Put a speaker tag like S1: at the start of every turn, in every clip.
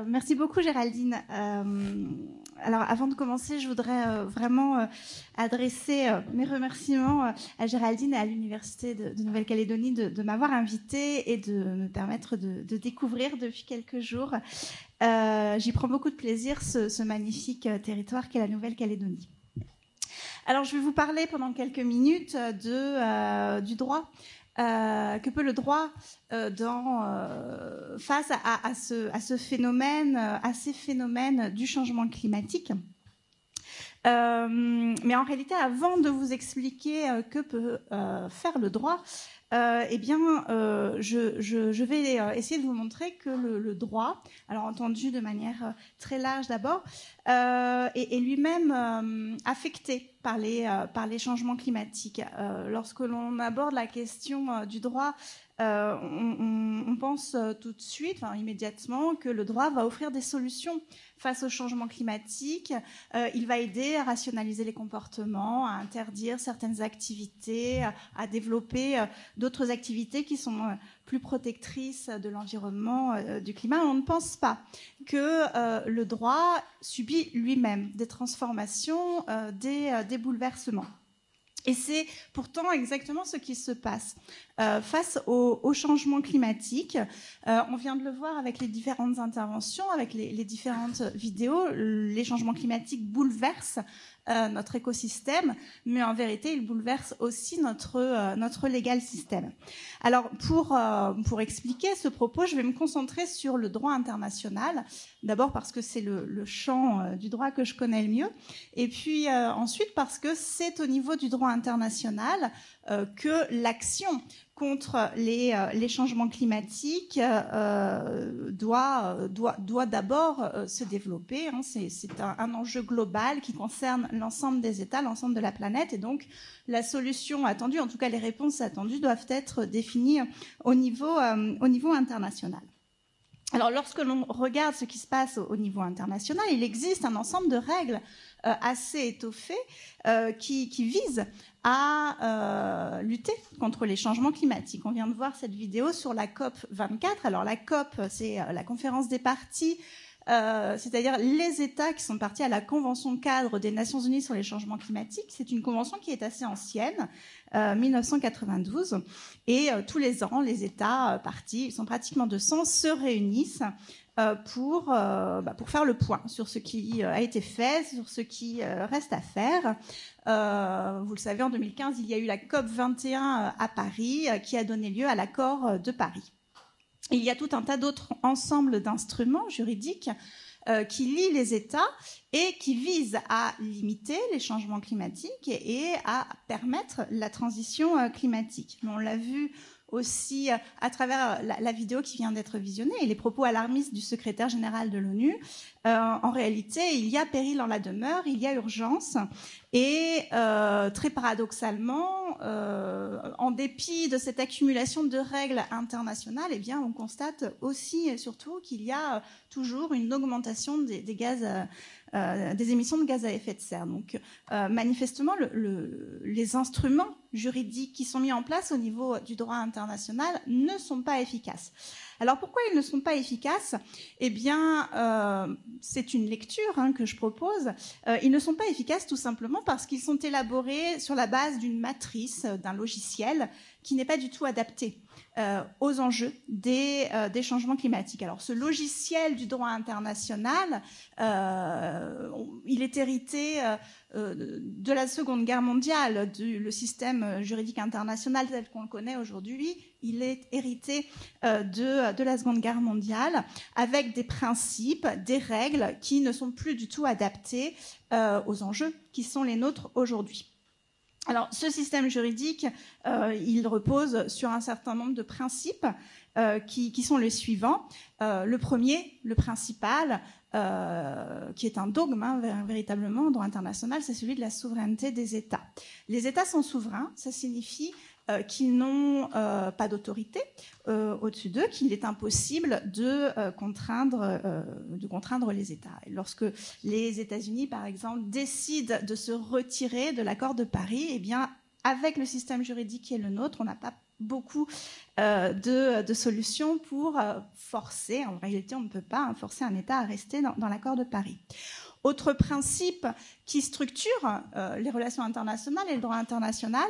S1: Merci beaucoup Géraldine. Alors avant de commencer, je voudrais vraiment adresser mes remerciements à Géraldine et à l'Université de Nouvelle-Calédonie de m'avoir invitée et de me permettre de découvrir depuis quelques jours. J'y prends beaucoup de plaisir, ce magnifique territoire qu'est la Nouvelle-Calédonie. Alors je vais vous parler pendant quelques minutes du droit. Que peut le droit face à ce phénomène, à ces phénomènes du changement climatique. Mais en réalité, avant de vous expliquer que peut faire le droit, je vais essayer de vous montrer que le droit, alors entendu de manière très large d'abord, est lui-même affecté par les changements climatiques. Lorsque l'on aborde la question du droit, on pense tout de suite, immédiatement, que le droit va offrir des solutions face au changement climatique. Il va aider à rationaliser les comportements, à interdire certaines activités, à développer d'autres activités qui sont plus protectrices de l'environnement, du climat. On ne pense pas que le droit subit lui-même des transformations, des bouleversements. Et c'est pourtant exactement ce qui se passe face au changement climatique. On vient de le voir avec les différentes interventions, avec les différentes vidéos. Les changements climatiques bouleversent notre écosystème, mais en vérité, ils bouleversent aussi notre legal system. Alors, pour expliquer ce propos, je vais me concentrer sur le droit international. D'abord parce que c'est le champ du droit que je connais le mieux, et puis ensuite parce que c'est au niveau du droit international que l'action contre les changements climatiques doit d'abord se développer. Hein. C'est un enjeu global qui concerne l'ensemble des États, l'ensemble de la planète, et donc la solution attendue, en tout cas les réponses attendues, doivent être définies au niveau international. Alors, lorsque l'on regarde ce qui se passe au niveau international, il existe un ensemble de règles assez étoffées qui visent à lutter contre les changements climatiques. On vient de voir cette vidéo sur la COP 24. Alors, la COP, c'est la conférence des parties, c'est-à-dire les États qui sont partis à la Convention cadre des Nations Unies sur les changements climatiques. C'est une convention qui est assez ancienne, 1992, et tous les ans, les États partis, ils sont pratiquement 200, se réunissent pour faire le point sur ce qui a été fait, sur ce qui reste à faire. Vous le savez, en 2015, il y a eu la COP 21 à Paris, qui a donné lieu à l'accord de Paris. Il y a tout un tas d'autres ensembles d'instruments juridiques qui lient les États et qui visent à limiter les changements climatiques et à permettre la transition climatique. Mais on l'a vu aussi à travers la vidéo qui vient d'être visionnée et les propos alarmistes du secrétaire général de l'ONU. En réalité, il y a péril en la demeure, il y a urgence. Et très paradoxalement, en dépit de cette accumulation de règles internationales, eh bien, on constate aussi et surtout qu'il y a toujours une augmentation des émissions de gaz à effet de serre. Donc, manifestement, les instruments juridiques qui sont mis en place au niveau du droit international ne sont pas efficaces. Alors pourquoi ils ne sont pas efficaces ? Eh bien, c'est une lecture que je propose. Ils ne sont pas efficaces tout simplement parce qu'ils sont élaborés sur la base d'une matrice, d'un logiciel qui n'est pas du tout adapté aux enjeux des changements climatiques. Alors ce logiciel du droit international, il est hérité de la Seconde Guerre mondiale, le système juridique international tel qu'on le connaît aujourd'hui. Il est hérité de la Seconde Guerre mondiale avec des principes, des règles qui ne sont plus du tout adaptés aux enjeux qui sont les nôtres aujourd'hui. Alors, ce système juridique, il repose sur un certain nombre de principes qui sont les suivants. Le premier, le principal, qui est un dogme véritablement en droit international, c'est celui de la souveraineté des États. Les États sont souverains, ça signifie qu'ils n'ont pas d'autorité au-dessus d'eux, qu'il est impossible de contraindre les États. Et lorsque les États-Unis, par exemple, décident de se retirer de l'accord de Paris, eh bien, avec le système juridique qui est le nôtre, on n'a pas beaucoup de solutions pour forcer, en réalité on ne peut pas forcer un État à rester dans l'accord de Paris. Autre principe qui structure les relations internationales et le droit international,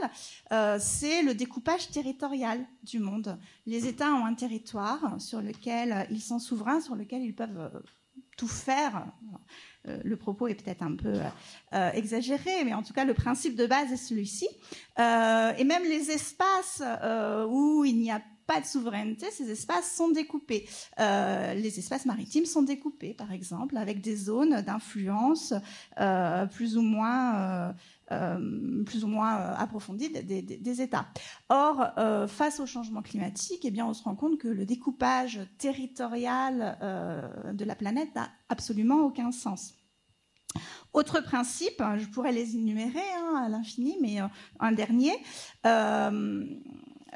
S1: c'est le découpage territorial du monde. Les États ont un territoire sur lequel ils sont souverains, sur lequel ils peuvent tout faire. Le propos est peut-être un peu exagéré, mais en tout cas, le principe de base est celui-ci. Et même les espaces où il n'y a pas de souveraineté, ces espaces sont découpés. Les espaces maritimes sont découpés, par exemple, avec des zones d'influence plus ou moins approfondies des États. Or, face au changement climatique, eh bien, on se rend compte que le découpage territorial de la planète n'a absolument aucun sens. Autre principe, je pourrais les énumérer à l'infini, mais un dernier,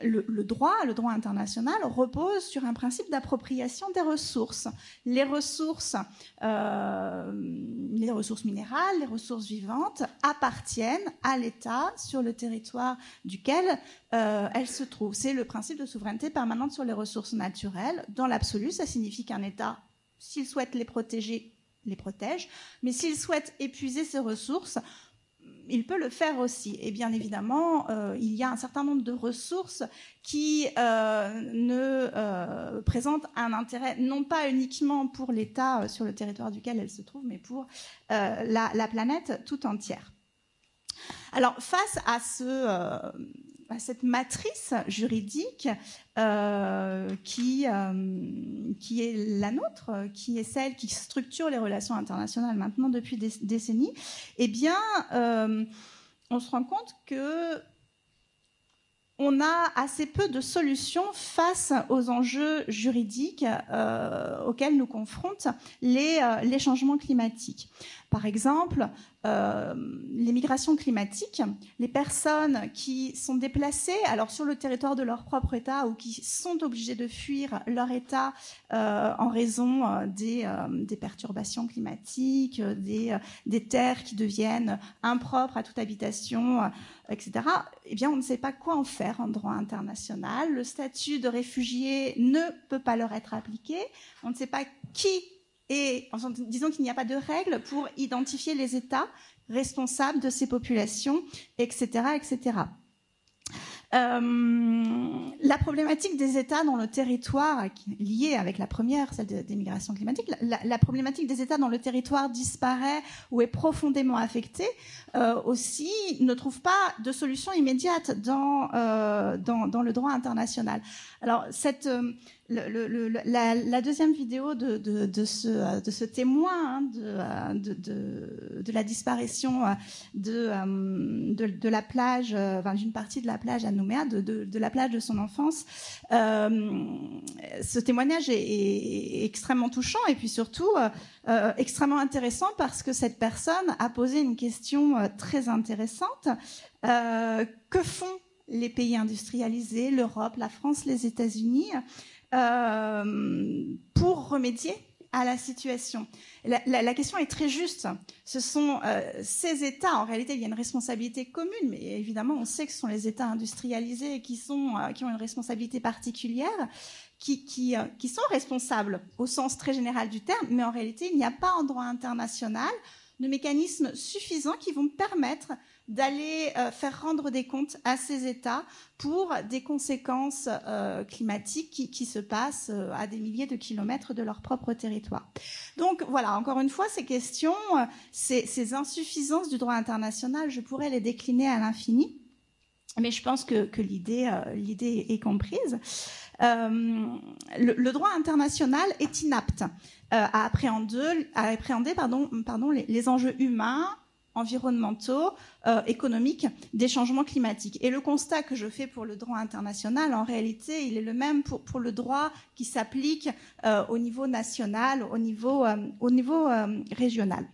S1: le droit international repose sur un principe d'appropriation des ressources. Les ressources minérales, les ressources vivantes appartiennent à l'État sur le territoire duquel elles se trouvent. C'est le principe de souveraineté permanente sur les ressources naturelles. Dans l'absolu, ça signifie qu'un État, s'il souhaite les protéger, les protège, mais s'il souhaite épuiser ses ressources, il peut le faire aussi. Et bien évidemment, il y a un certain nombre de ressources qui ne présentent un intérêt non pas uniquement pour l'État sur le territoire duquel elles se trouvent, mais pour la planète tout entière. Alors, face à cette matrice juridique qui est la nôtre, qui est celle qui structure les relations internationales maintenant depuis des décennies, eh bien, on se rend compte que on a assez peu de solutions face aux enjeux juridiques auxquels nous confrontent les changements climatiques. Par exemple, les migrations climatiques, les personnes qui sont déplacées alors sur le territoire de leur propre État ou qui sont obligées de fuir leur État en raison des perturbations climatiques, des terres qui deviennent impropres à toute habitation, etc. Eh bien, on ne sait pas quoi en faire en droit international. Le statut de réfugié ne peut pas leur être appliqué. On ne sait pas qui est, disons qu'il n'y a pas de règles pour identifier les États responsables de ces populations, etc., etc. La problématique des États dans le territoire, liée avec la première, celle des migrations climatiques, la problématique des États dans le territoire disparaît ou est profondément affectée, aussi ne trouve pas de solution immédiate dans le droit international. Alors, la deuxième vidéo de ce témoin de la disparition de la plage, d'une partie de la plage à Nouméa, de la plage de son enfance. Ce témoignage est extrêmement touchant et puis surtout extrêmement intéressant parce que cette personne a posé une question très intéressante. Que font les pays industrialisés, l'Europe, la France, les États-Unis pour remédier à la situation? La question est très juste. Ce sont ces États, en réalité, il y a une responsabilité commune, mais évidemment, on sait que ce sont les États industrialisés qui ont une responsabilité particulière, qui sont responsables au sens très général du terme, mais en réalité, il n'y a pas en droit international de mécanismes suffisants qui vont permettre d'aller faire rendre des comptes à ces États pour des conséquences climatiques qui se passent à des milliers de kilomètres de leur propre territoire. Donc voilà, encore une fois, ces questions, ces insuffisances du droit international, je pourrais les décliner à l'infini, mais je pense que l'idée est comprise. Le droit international est inapte à appréhender les enjeux humains, environnementaux, économiques des changements climatiques. Et le constat que je fais pour le droit international, en réalité, il est le même pour le droit qui s'applique au niveau national, au niveau régional.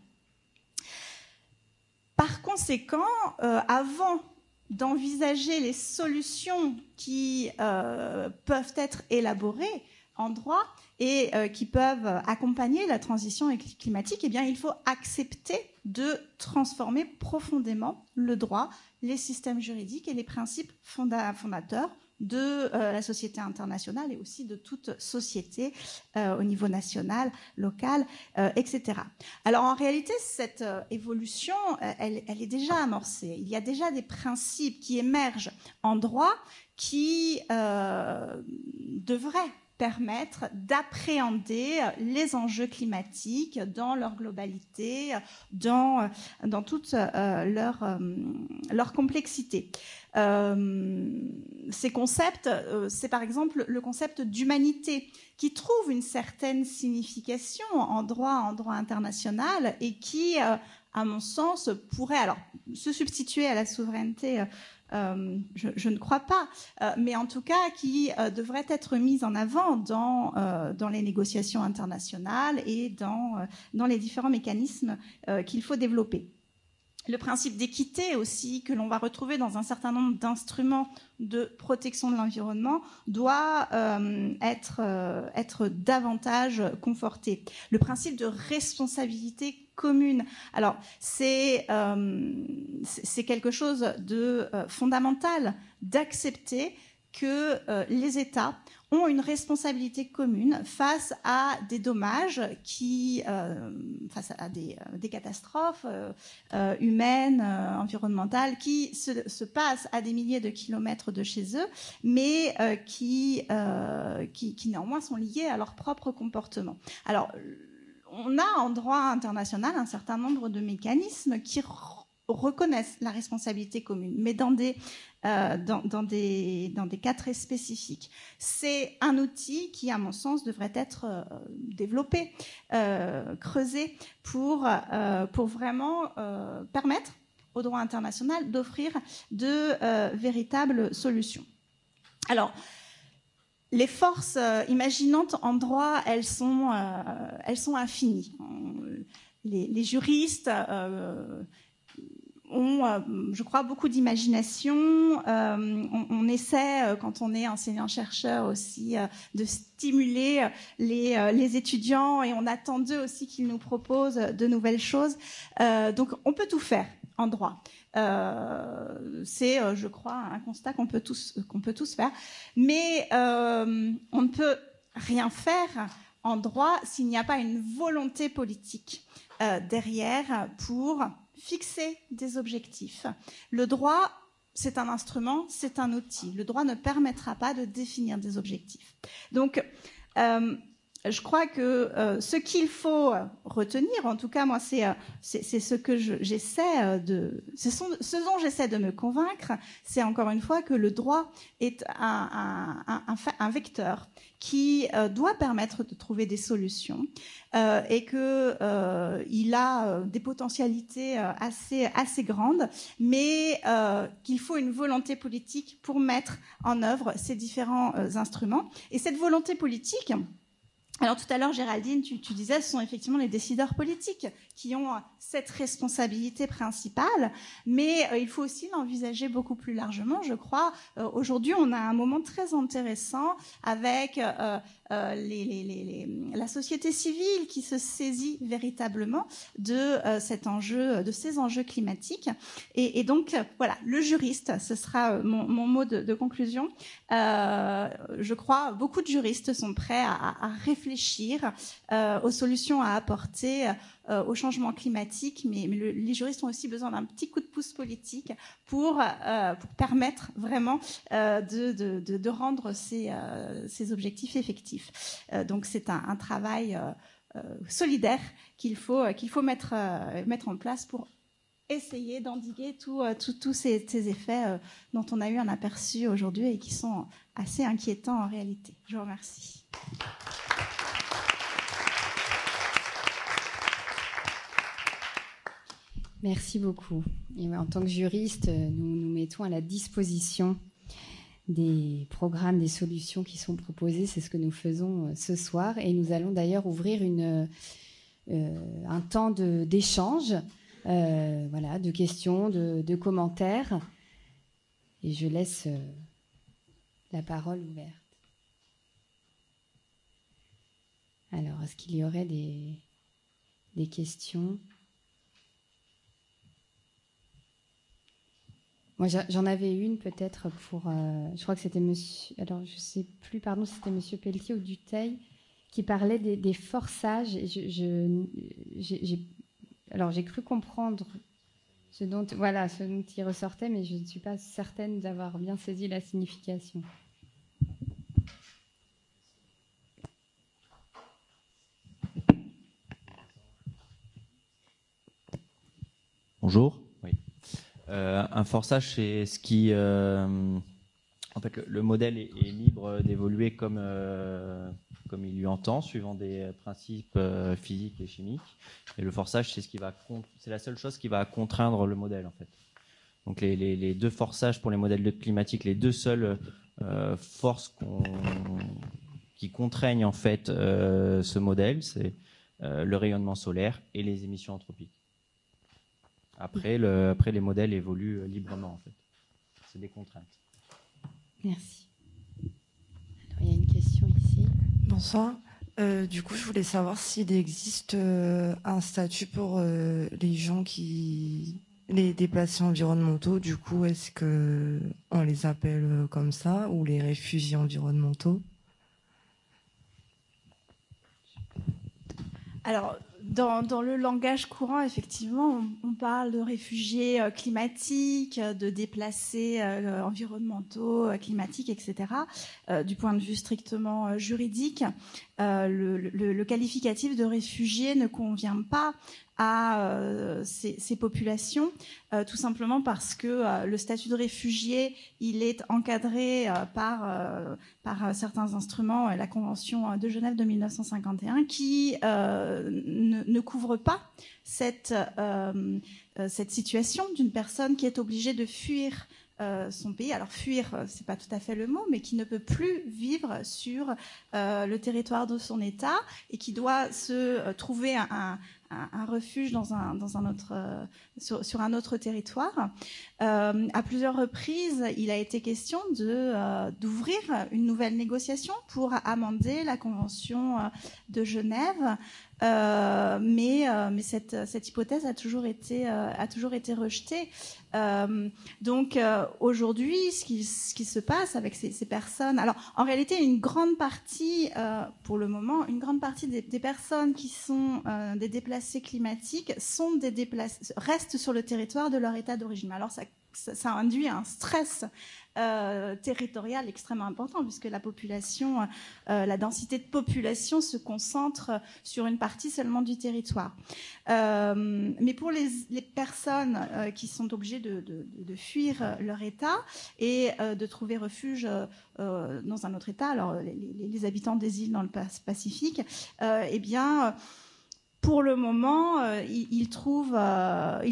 S1: Par conséquent, avant d'envisager les solutions qui peuvent être élaborées en droit et qui peuvent accompagner la transition climatique, eh bien, il faut accepter de transformer profondément le droit, les systèmes juridiques et les principes fondateurs de la société internationale et aussi de toute société au niveau national, local, etc. Alors en réalité, cette évolution, elle est déjà amorcée. Il y a déjà des principes qui émergent en droit qui devraient permettre d'appréhender les enjeux climatiques dans leur globalité, dans toute leur complexité. Ces concepts, c'est par exemple le concept d'humanité qui trouve une certaine signification en droit international et qui, à mon sens, pourrait alors se substituer à la souveraineté. Je ne crois pas, mais en tout cas qui devrait être mise en avant dans les négociations internationales et dans les différents mécanismes qu'il faut développer. Le principe d'équité aussi, que l'on va retrouver dans un certain nombre d'instruments de protection de l'environnement, doit être davantage conforté. Le principe de responsabilité commune. Alors, c'est quelque chose de fondamental d'accepter que les États ont une responsabilité commune face à des dommages face à des catastrophes humaines, environnementales, qui se passent à des milliers de kilomètres de chez eux, mais qui néanmoins sont liées à leur propre comportement. Alors, on a en droit international un certain nombre de mécanismes qui reconnaissent la responsabilité commune, mais dans des cas très spécifiques. C'est un outil qui, à mon sens, devrait être développé, creusé pour vraiment permettre au droit international d'offrir de véritables solutions. Alors, les forces imaginantes en droit, elles sont infinies. Les juristes ont, je crois, beaucoup d'imagination. On essaie, quand on est enseignant-chercheur aussi, de stimuler les étudiants et on attend d'eux aussi qu'ils nous proposent de nouvelles choses. Donc, on peut tout faire en droit. C'est, je crois, un constat qu'on peut tous faire. Mais on ne peut rien faire en droit s'il n'y a pas une volonté politique derrière pour fixer des objectifs. Le droit, c'est un instrument, c'est un outil. Le droit ne permettra pas de définir des objectifs. Donc, je crois que ce qu'il faut retenir, en tout cas, moi, c'est ce que j'essaie ce dont j'essaie de me convaincre, c'est encore une fois que le droit est un vecteur qui doit permettre de trouver des solutions et que il a des potentialités assez grandes, mais qu'il faut une volonté politique pour mettre en œuvre ces différents instruments. Et cette volonté politique, alors tout à l'heure, Géraldine, tu disais, ce sont effectivement les décideurs politiques qui ont cette responsabilité principale, mais il faut aussi l'envisager beaucoup plus largement, je crois. Aujourd'hui, on a un moment très intéressant avec la société civile qui se saisit véritablement de ces enjeux climatiques. Et donc, voilà, le juriste, ce sera mon mot de conclusion. Je crois beaucoup de juristes sont prêts à réfléchir aux solutions à apporter au changement climatique, mais les juristes ont aussi besoin d'un petit coup de pouce politique pour permettre vraiment de rendre ces objectifs effectifs. Donc c'est un travail solidaire qu'il faut mettre en place pour essayer d'endiguer tous ces effets dont on a eu un aperçu aujourd'hui et qui sont assez inquiétants en réalité. Je vous remercie.
S2: Merci beaucoup. Et en tant que juriste, nous nous mettons à la disposition des programmes, des solutions qui sont proposées. C'est ce que nous faisons ce soir. Et nous allons d'ailleurs ouvrir un temps d'échange, de questions, de commentaires. Et je laisse la parole ouverte. Alors, est-ce qu'il y aurait des questions ? Moi, j'en avais une peut-être pour... je crois que c'était monsieur... Alors, je ne sais plus, pardon, si c'était monsieur Pelletier ou Dutheil qui parlait des forçages. Alors, j'ai cru comprendre ce dont il ressortait, mais je ne suis pas certaine d'avoir bien saisi la signification.
S3: Bonjour. Oui. Un forçage, c'est ce qui... en fait, le modèle est libre d'évoluer comme il lui entend, suivant des principes physiques et chimiques. Et le forçage, c'est la seule chose qui va contraindre le modèle, en fait. Donc les deux forçages pour les modèles climatiques, les deux seules forces qui contraignent en fait ce modèle, c'est le rayonnement solaire et les émissions anthropiques. Après, les modèles évoluent librement, en fait. C'est des contraintes.
S2: Merci. Alors, il y a une question ici.
S4: Bonsoir. Du coup, je voulais savoir s'il existe un statut pour les gens les déplacés environnementaux. Du coup, est-ce que on les appelle comme ça, ou les réfugiés environnementaux?
S1: Alors, dans le langage courant, effectivement, on parle de réfugiés climatiques, de déplacés environnementaux, climatiques, etc. Du point de vue strictement juridique, le qualificatif de réfugié ne convient pas à ces populations, tout simplement parce que le statut de réfugié, il est encadré par certains instruments, la Convention de Genève de 1951, qui ne couvre pas cette situation d'une personne qui est obligée de fuir son pays. Alors fuir, c'est pas tout à fait le mot, mais qui ne peut plus vivre sur le territoire de son État et qui doit se trouver un refuge sur un autre territoire. À plusieurs reprises, il a été question d'ouvrir une nouvelle négociation pour amender la Convention de Genève. Mais cette hypothèse a toujours été rejetée. Donc aujourd'hui, ce qui se passe avec ces personnes, alors en réalité, une grande partie, pour le moment, une grande partie des personnes qui sont des déplacés climatiques restent sur le territoire de leur état d'origine. Alors ça induit un stress territorial extrêmement important, puisque la population, la densité de population se concentre sur une partie seulement du territoire. Mais pour les personnes qui sont obligées de fuir leur État et de trouver refuge dans un autre État, alors les habitants des îles dans le Pacifique, eh bien... Pour le moment, ils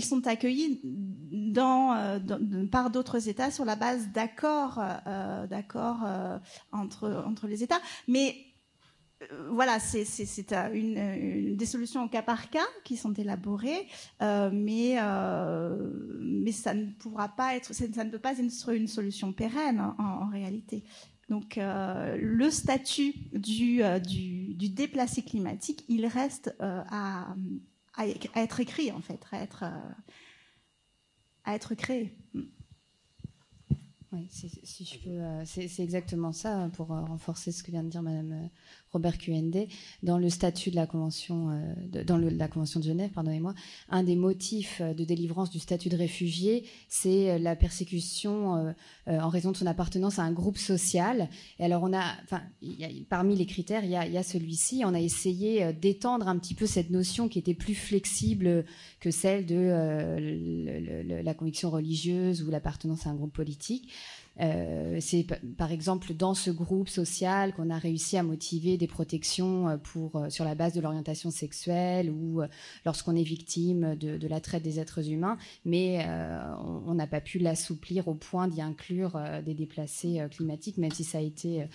S1: sont accueillis par d'autres États sur la base d'accords entre les États. Mais voilà, c'est des solutions au cas par cas qui sont élaborées, mais ça ne pourra pas être, ça ne peut pas être une solution pérenne en réalité. Donc le statut du déplacé climatique, il reste à être écrit en fait, à être créé.
S2: Oui, si je peux, c'est exactement ça, pour renforcer ce que vient de dire Madame Robert Qnd. Dans le statut de la Convention, la Convention de Genève, pardonnez-moi, un des motifs de délivrance du statut de réfugié, c'est la persécution en raison de son appartenance à un groupe social. Et alors parmi les critères, il y a celui-ci. On a essayé d'étendre un petit peu cette notion qui était plus flexible que celle de la conviction religieuse ou l'appartenance à un groupe politique. C'est par exemple dans ce groupe social qu'on a réussi à motiver des protections sur la base de l'orientation sexuelle ou lorsqu'on est victime de la traite des êtres humains, mais on n'a pas pu l'assouplir au point d'y inclure des déplacés climatiques, même si ça a été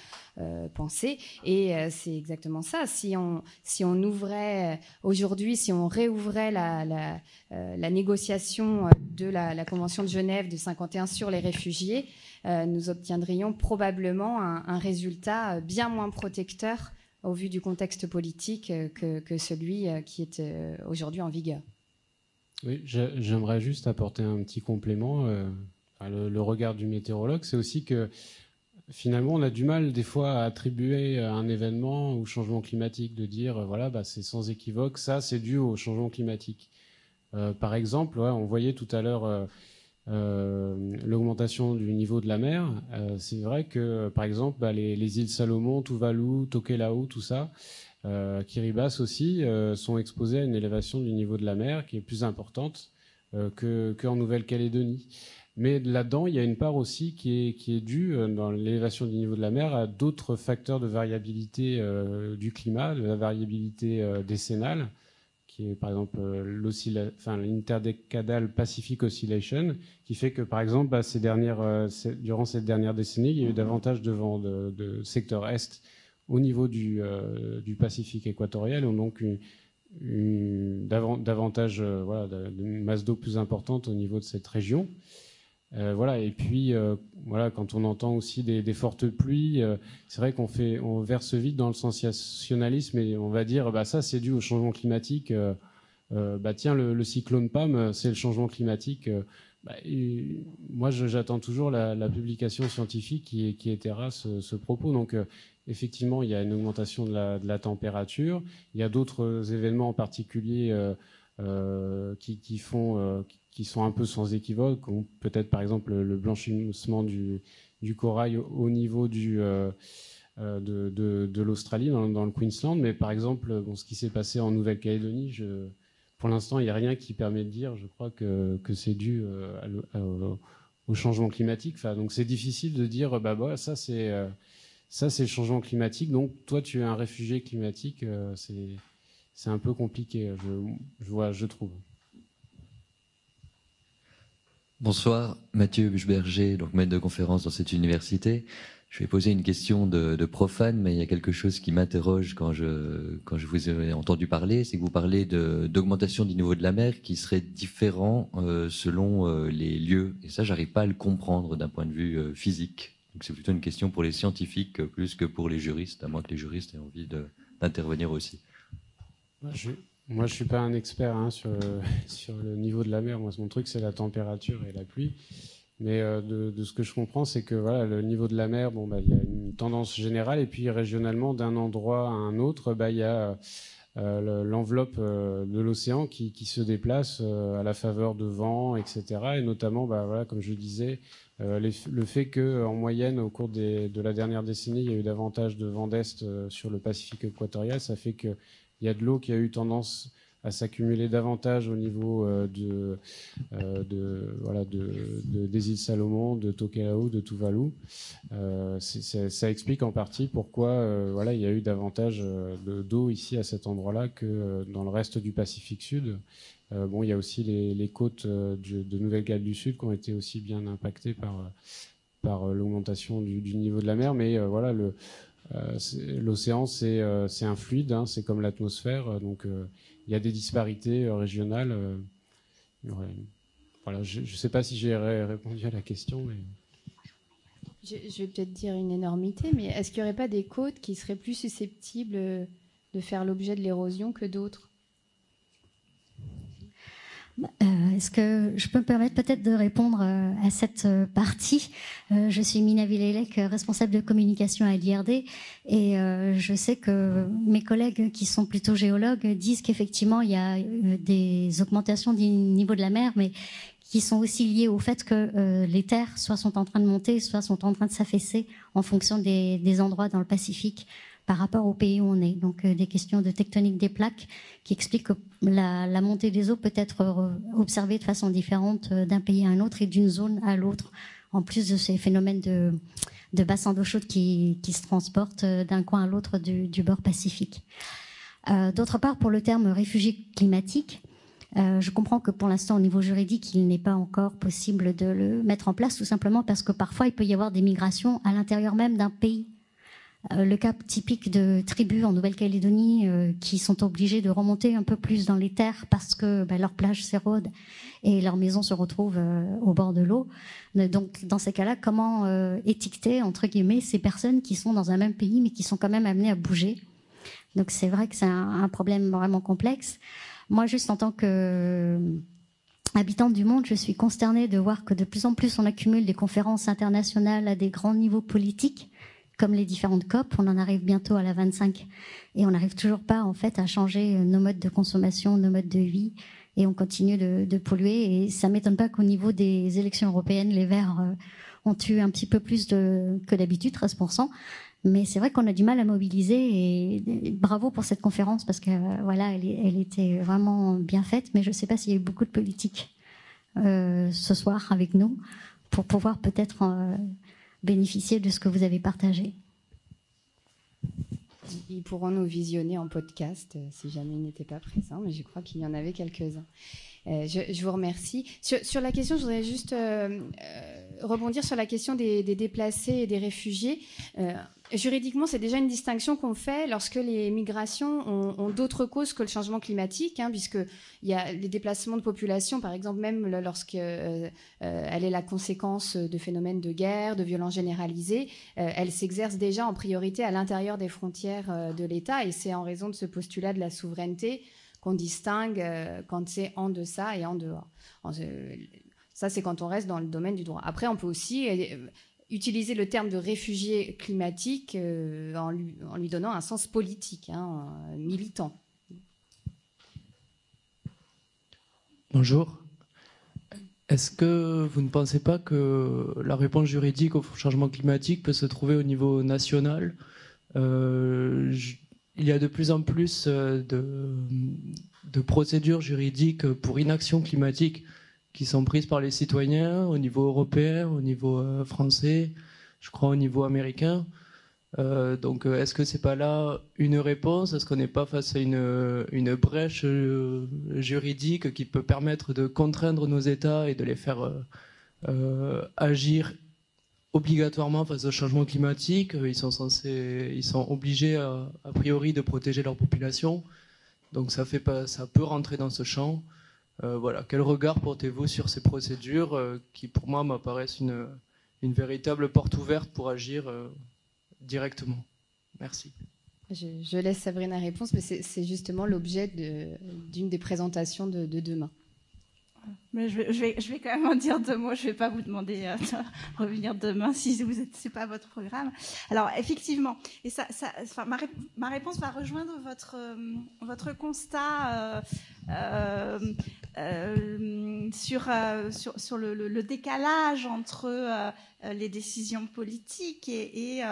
S2: pensé. Et c'est exactement ça. Si on ouvrait aujourd'hui, si on réouvrait la négociation de la Convention de Genève de 51 sur les réfugiés, nous obtiendrions probablement un résultat bien moins protecteur au vu du contexte politique que celui qui est aujourd'hui en vigueur.
S5: Oui, j'aimerais juste apporter un petit complément. le regard du météorologue, c'est aussi que finalement, on a du mal des fois à attribuer un événement au changement climatique, de dire c'est sans équivoque, ça c'est dû au changement climatique. Par exemple, on voyait tout à l'heure l'augmentation du niveau de la mer. C'est vrai que par exemple, les îles Salomon, Tuvalu, Tokelau, tout ça, Kiribati aussi, sont exposés à une élévation du niveau de la mer qui est plus importante qu'en Nouvelle-Calédonie. Mais là-dedans, il y a une part aussi qui est due, dans l'élévation du niveau de la mer, à d'autres facteurs de variabilité du climat, de la variabilité décennale, qui est par exemple l'Interdecadal Pacific Oscillation, qui fait que par exemple, durant cette dernière décennie, il y a eu davantage de vents de secteur est au niveau du Pacifique équatorial, et donc davantage d'une masse d'eau plus importante au niveau de cette région. Et puis quand on entend aussi des fortes pluies, c'est vrai on verse vite dans le sensationnalisme et on va dire ça c'est dû au changement climatique. Tiens, le cyclone Pam, c'est le changement climatique. Moi j'attends toujours la publication scientifique qui étaiera ce propos. Donc effectivement il y a une augmentation de la température. Il y a d'autres événements en particulier qui sont un peu sans équivoque, peut-être par exemple le blanchissement du corail au niveau de l'Australie, dans le Queensland. Mais par exemple, ce qui s'est passé en Nouvelle-Calédonie, pour l'instant, il n'y a rien qui permet de dire, je crois, que c'est dû au changement climatique. Donc c'est difficile de dire, ça c'est le changement climatique, donc toi tu es un réfugié climatique, c'est un peu compliqué, je trouve.
S6: Bonsoir, Mathieu Buchberger, donc maître de conférence dans cette université. Je vais poser une question de profane, mais il y a quelque chose qui m'interroge quand je vous ai entendu parler, c'est que vous parlez d'augmentation du niveau de la mer qui serait différent selon les lieux. Et ça, j'arrive pas à le comprendre d'un point de vue physique. Donc c'est plutôt une question pour les scientifiques plus que pour les juristes, à moins que les juristes aient envie d'intervenir aussi.
S5: Moi, je suis pas un expert sur le niveau de la mer. Moi, mon truc, c'est la température et la pluie. Mais de ce que je comprends, c'est que le niveau de la mer, il y a une tendance générale, et puis régionalement, d'un endroit à un autre, il y a l'enveloppe de l'océan qui se déplace à la faveur de vents, etc. Et notamment, comme je disais, le fait qu'en moyenne, au cours de la dernière décennie, il y a eu davantage de vents d'est sur le Pacifique équatorial, ça fait que il y a de l'eau qui a eu tendance à s'accumuler davantage au niveau des îles Salomon, de Tokelau, de Tuvalu. Ça explique en partie pourquoi il y a eu davantage d'eau ici à cet endroit-là que dans le reste du Pacifique Sud. Il y a aussi les côtes de Nouvelle-Galles du Sud qui ont été aussi bien impactées par l'augmentation du niveau de la mer, mais l'océan, c'est un fluide, c'est comme l'atmosphère, donc il y a des disparités régionales. Je ne sais pas si j'ai répondu à la question. Mais...
S2: Je vais peut-être dire une énormité, mais est-ce qu'il n'y aurait pas des côtes qui seraient plus susceptibles de faire l'objet de l'érosion que d'autres ?
S7: Est-ce que je peux me permettre peut-être de répondre à cette partie ? Je suis Mina Villelec, responsable de communication à l'IRD, et je sais que mes collègues qui sont plutôt géologues disent qu'effectivement il y a des augmentations du niveau de la mer, mais qui sont aussi liées au fait que les terres soit sont en train de monter, soit sont en train de s'affaisser en fonction des endroits dans le Pacifique par rapport au pays où on est. Donc des questions de tectonique des plaques qui expliquent que la montée des eaux peut être observée de façon différente d'un pays à un autre et d'une zone à l'autre, en plus de ces phénomènes de bassins d'eau chaude qui se transportent d'un coin à l'autre du bord Pacifique. D'autre part, pour le terme réfugié climatique, je comprends que pour l'instant, au niveau juridique, il n'est pas encore possible de le mettre en place, tout simplement parce que parfois, il peut y avoir des migrations à l'intérieur même d'un pays. Le cas typique de tribus en Nouvelle-Calédonie qui sont obligées de remonter un peu plus dans les terres parce que leurs plages s'érodent et leurs maisons se retrouvent au bord de l'eau. Donc, dans ces cas-là, comment étiqueter, entre guillemets, ces personnes qui sont dans un même pays mais qui sont quand même amenées à bouger ? Donc, c'est vrai que c'est un problème vraiment complexe. Moi, juste en tant que habitante du monde, je suis consternée de voir que de plus en plus on accumule des conférences internationales à des grands niveaux politiques, comme les différentes COP. On en arrive bientôt à la 25 et on n'arrive toujours pas en fait à changer nos modes de consommation, nos modes de vie, et on continue de polluer. Et ça m'étonne pas qu'au niveau des élections européennes, les Verts ont eu un petit peu plus que d'habitude, 13%. Mais c'est vrai qu'on a du mal à mobiliser, et bravo pour cette conférence parce que voilà, elle était vraiment bien faite. Mais je ne sais pas s'il y a eu beaucoup de politique ce soir avec nous pour pouvoir peut-être bénéficier de ce que vous avez partagé.
S2: Ils pourront nous visionner en podcast si jamais ils n'étaient pas présents, mais je crois qu'il y en avait quelques-uns. Je vous remercie. Sur la question, je voudrais juste rebondir sur la question des déplacés et des réfugiés. Juridiquement, c'est déjà une distinction qu'on fait lorsque les migrations ont d'autres causes que le changement climatique, puisqu'il y a les déplacements de population, par exemple, même lorsqu'elle est la conséquence de phénomènes de guerre, de violences généralisées, elle s'exerce déjà en priorité à l'intérieur des frontières de l'État, et c'est en raison de ce postulat de la souveraineté qu'on distingue quand c'est en deçà et en dehors. Ça, c'est quand on reste dans le domaine du droit. Après, on peut aussi utiliser le terme de réfugié climatique en lui donnant un sens politique, militant.
S8: Bonjour. Est-ce que vous ne pensez pas que la réponse juridique au changement climatique peut se trouver au niveau national ? Il y a de plus en plus de procédures juridiques pour inaction climatique qui sont prises par les citoyens au niveau européen, au niveau français, je crois au niveau américain. Donc est-ce que c'est pas là une réponse ? Est-ce qu'on n'est pas face à une brèche juridique qui peut permettre de contraindre nos États et de les faire agir obligatoirement face au changement climatique? Ils sont obligés a priori de protéger leur population. Donc ça peut rentrer dans ce champ. Voilà. Quel regard portez-vous sur ces procédures qui, pour moi, m'apparaissent une véritable porte ouverte pour agir directement? Merci.
S2: Je laisse Sabrina répondre, mais c'est justement l'objet d'une des présentations de demain.
S1: Mais je vais quand même en dire deux mots. Je ne vais pas vous demander de revenir demain si c'est pas votre programme. Alors effectivement, et ma réponse va rejoindre votre constat sur le décalage entre les décisions politiques et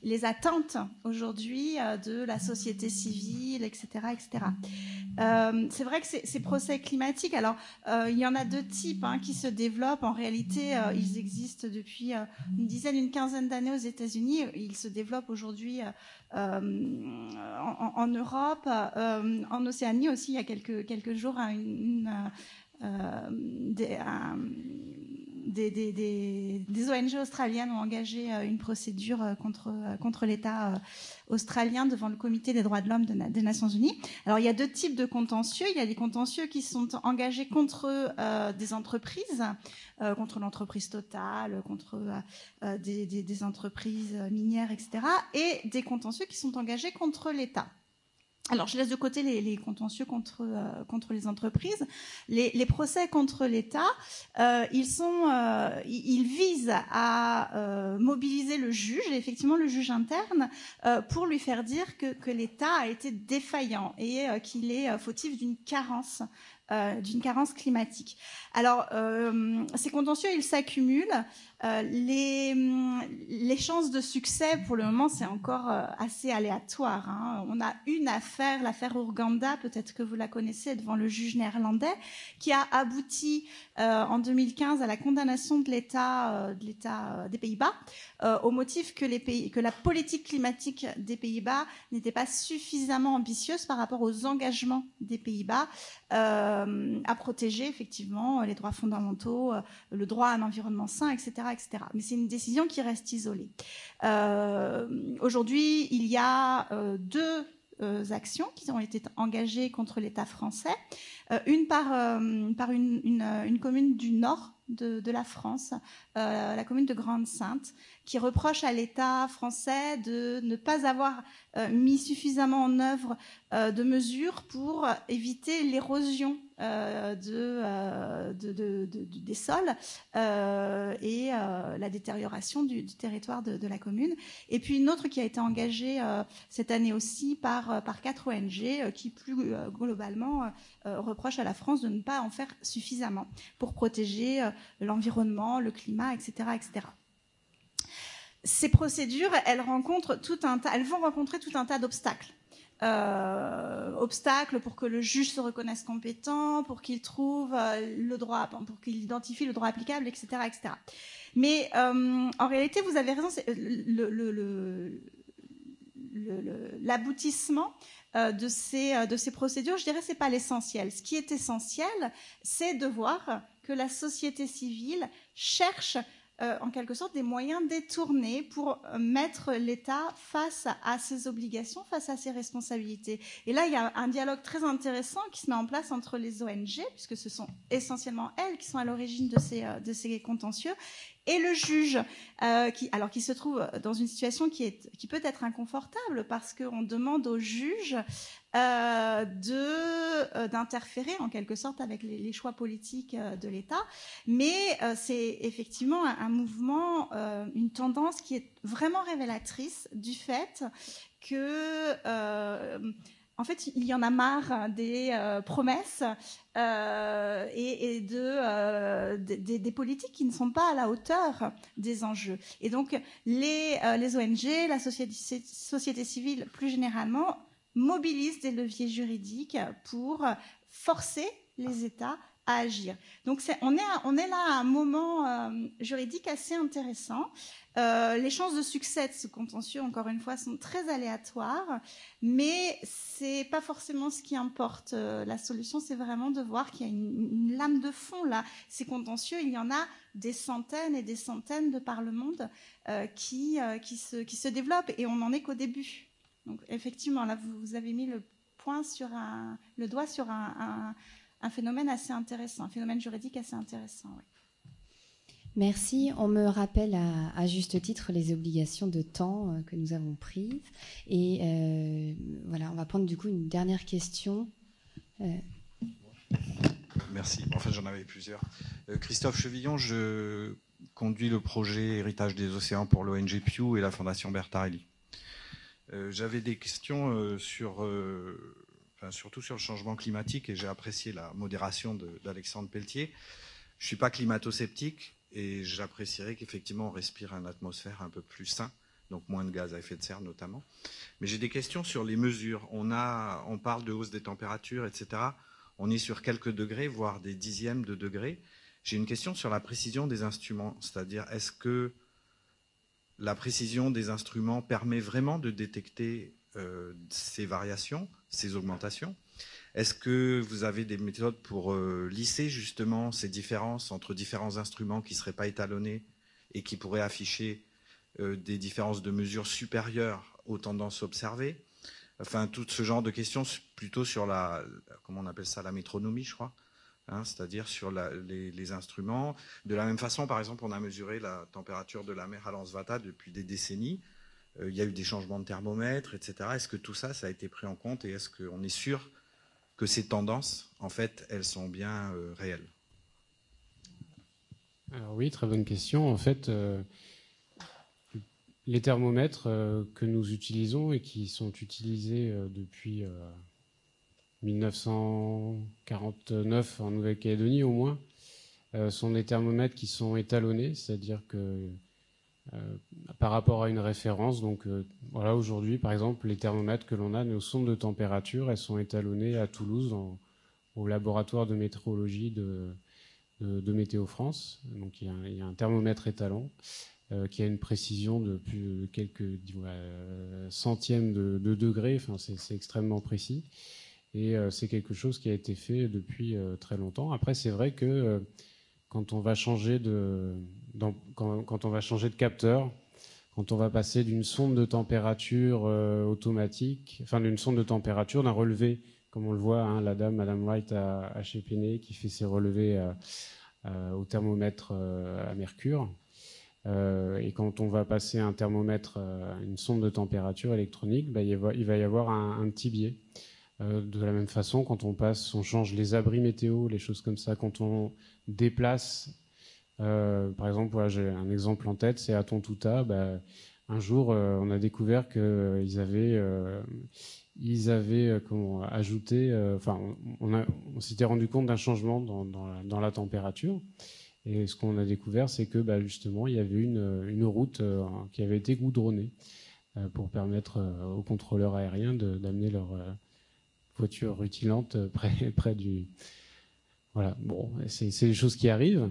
S1: les attentes aujourd'hui de la société civile, etc., etc. C'est vrai que ces procès climatiques, alors il y en a deux types qui se développent. En réalité, ils existent depuis une quinzaine d'années aux États-Unis. Ils se développent aujourd'hui en Europe, en Océanie aussi. Il y a quelques jours, des ONG australiennes ont engagé une procédure contre l'État australien devant le Comité des droits de l'homme des Nations Unies. Alors, il y a deux types de contentieux. Il y a des contentieux qui sont engagés contre des entreprises, contre l'entreprise Total, contre des entreprises minières, etc. Et des contentieux qui sont engagés contre l'État. Alors, je laisse de côté les contentieux contre les entreprises. Les procès contre l'État, ils visent à mobiliser le juge, et effectivement le juge interne, pour lui faire dire que l'État a été défaillant et qu'il est fautif d'une carence climatique. Alors, ces contentieux, ils s'accumulent. Les chances de succès, pour le moment, c'est encore assez aléatoire. On a une affaire, l'affaire Urgenda, peut-être que vous la connaissez, devant le juge néerlandais, qui a abouti en 2015 à la condamnation de l'État des Pays-Bas, au motif que la politique climatique des Pays-Bas n'était pas suffisamment ambitieuse par rapport aux engagements des Pays-Bas à protéger effectivement les droits fondamentaux, le droit à un environnement sain, etc., etc. Mais c'est une décision qui reste isolée. Aujourd'hui, il y a deux actions qui ont été engagées contre l'État français. Une par une commune du Nord de la France, la commune de Grande-Synthe, qui reproche à l'État français de ne pas avoir mis suffisamment en œuvre de mesures pour éviter l'érosion des sols et la détérioration du territoire de la commune. Et puis une autre qui a été engagée cette année aussi par 4 ONG qui plus globalement reproche à la France de ne pas en faire suffisamment pour protéger l'environnement, le climat, etc., etc. Ces procédures, elles vont rencontrer tout un tas d'obstacles. Obstacles pour que le juge se reconnaisse compétent, pour qu'il trouve le droit, pour qu'il identifie le droit applicable, etc., etc. Mais en réalité, vous avez raison, l'aboutissement de ces procédures, je dirais, c'est pas l'essentiel. Ce qui est essentiel, c'est de voir que la société civile cherche en quelque sorte des moyens détournés pour mettre l'État face à ses obligations, face à ses responsabilités. Et là, il y a un dialogue très intéressant qui se met en place entre les ONG, puisque ce sont essentiellement elles qui sont à l'origine de ces contentieux, et le juge, qui se trouve dans une situation qui peut être inconfortable parce qu'on demande au juge d'interférer en quelque sorte avec les choix politiques de l'État, mais c'est effectivement un mouvement, une tendance qui est vraiment révélatrice du fait que en fait, il y en a marre des promesses et des politiques qui ne sont pas à la hauteur des enjeux. Et donc, les ONG, la société civile plus généralement, mobilisent des leviers juridiques pour forcer les États à agir. Donc on est là à un moment juridique assez intéressant. Les chances de succès de ce contentieux, encore une fois, sont très aléatoires, mais c'est pas forcément ce qui importe. La solution, c'est vraiment de voir qu'il y a une lame de fond là. Ces contentieux, il y en a des centaines et des centaines de par le monde qui se développent, et on n'en est qu'au début. Donc effectivement, là, vous avez mis le doigt sur un phénomène assez intéressant, un phénomène juridique assez intéressant. Oui.
S2: Merci. On me rappelle à juste titre les obligations de temps que nous avons prises. Et voilà, on va prendre du coup une dernière question.
S9: Merci. En fait, j'en avais plusieurs. Christophe Chevillon, je conduis le projet Héritage des océans pour l'ONG Pew et la Fondation Bertarelli. J'avais des questions surtout sur le changement climatique, et j'ai apprécié la modération d'Alexandre Pelletier. Je ne suis pas climato-sceptique et j'apprécierais qu'effectivement on respire une atmosphère un peu plus sain, donc moins de gaz à effet de serre notamment. Mais j'ai des questions sur les mesures. On parle de hausse des températures, etc. On est sur quelques degrés, voire des dixièmes de degrés. J'ai une question sur la précision des instruments, c'est-à-dire est-ce que la précision des instruments permet vraiment de détecter ces variations, ces augmentations? Est-ce que vous avez des méthodes pour lisser justement ces différences entre différents instruments qui ne seraient pas étalonnés et qui pourraient afficher des différences de mesure supérieures aux tendances observées? Enfin, tout ce genre de questions plutôt sur comment on appelle ça, la métronomie, je crois, hein, c'est-à-dire sur les instruments. De la même façon, par exemple, on a mesuré la température de la mer à Lansvata depuis des décennies. Il y a eu des changements de thermomètre, etc. Est-ce que tout ça, ça a été pris en compte, et est-ce qu'on est sûr que ces tendances, en fait, elles sont bien réelles?
S5: Alors oui, très bonne question. En fait, les thermomètres que nous utilisons et qui sont utilisés depuis 1949 en Nouvelle-Calédonie au moins, sont des thermomètres qui sont étalonnés, c'est-à-dire que par rapport à une référence, donc voilà, aujourd'hui par exemple les thermomètres que l'on a, nos sondes de température, elles sont étalonnées à Toulouse au laboratoire de météorologie de Météo France. Donc il y a un thermomètre étalon qui a une précision de plus de quelques centièmes de degrés, enfin c'est extrêmement précis, et c'est quelque chose qui a été fait depuis très longtemps. Après c'est vrai que quand on va changer de capteur, quand on va passer d'une sonde de température automatique, enfin d'une sonde de température, d'un relevé, comme on le voit, hein, la dame, Madame Wright à Chépéné, qui fait ses relevés au thermomètre à mercure. Et quand on va passer un thermomètre, une sonde de température électronique, il va y avoir un petit biais. De la même façon, quand on change les abris météo, les choses comme ça, quand on déplace, par exemple, voilà, j'ai un exemple en tête, c'est à Tontouta. Un jour, on a découvert qu'ils avaient ajouté, on s'était rendu compte d'un changement dans la température. Et ce qu'on a découvert, c'est que justement, il y avait une route qui avait été goudronnée pour permettre aux contrôleurs aériens d'amener leur voiture rutilante près du... Voilà, bon, c'est des choses qui arrivent.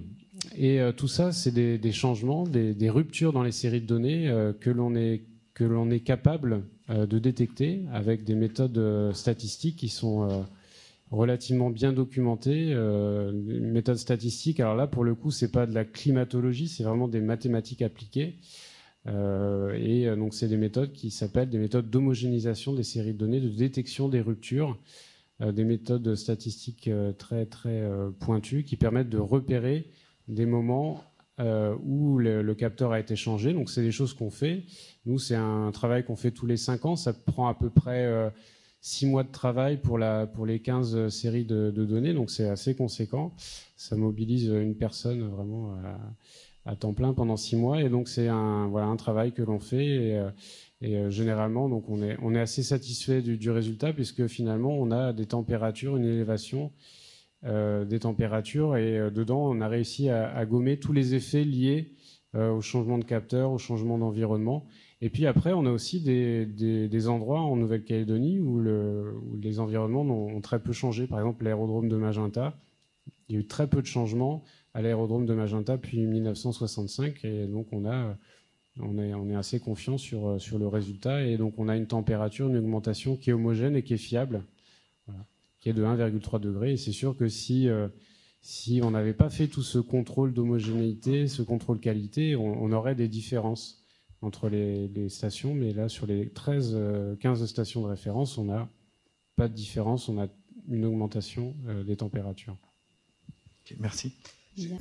S5: Et tout ça, c'est des changements, des ruptures dans les séries de données que l'on est capable de détecter avec des méthodes statistiques qui sont relativement bien documentées. Une méthode statistique, alors là, pour le coup, c'est pas de la climatologie, c'est vraiment des mathématiques appliquées. Donc, c'est des méthodes qui s'appellent des méthodes d'homogénéisation des séries de données, de détection des ruptures, des méthodes statistiques très, très pointues qui permettent de repérer des moments où le capteur a été changé. Donc, c'est des choses qu'on fait. Nous, c'est un travail qu'on fait tous les 5 ans. Ça prend à peu près 6 mois de travail pour les 15 séries de données. Donc, c'est assez conséquent. Ça mobilise une personne vraiment à temps plein pendant 6 mois. Et donc, c'est un travail que l'on fait. Et généralement, donc on est assez satisfait du résultat, puisque finalement, on a des températures, une élévation des températures, et dedans, on a réussi à gommer tous les effets liés au changement de capteur, au changement d'environnement. Et puis après, on a aussi des endroits en Nouvelle-Calédonie où les environnements ont très peu changé. Par exemple, l'aérodrome de Magenta, il y a eu très peu de changements à l'aérodrome de Magenta depuis 1965, et donc on est assez confiant sur le résultat, et donc on a une température, une augmentation qui est homogène et qui est fiable, voilà, qui est de 1,3 degré. Et c'est sûr que si on n'avait pas fait tout ce contrôle d'homogénéité, ce contrôle qualité, on aurait des différences entre les stations, mais là, sur les 15 stations de référence, on n'a pas de différence, on a une augmentation des températures.
S9: Okay, merci.
S2: Bien.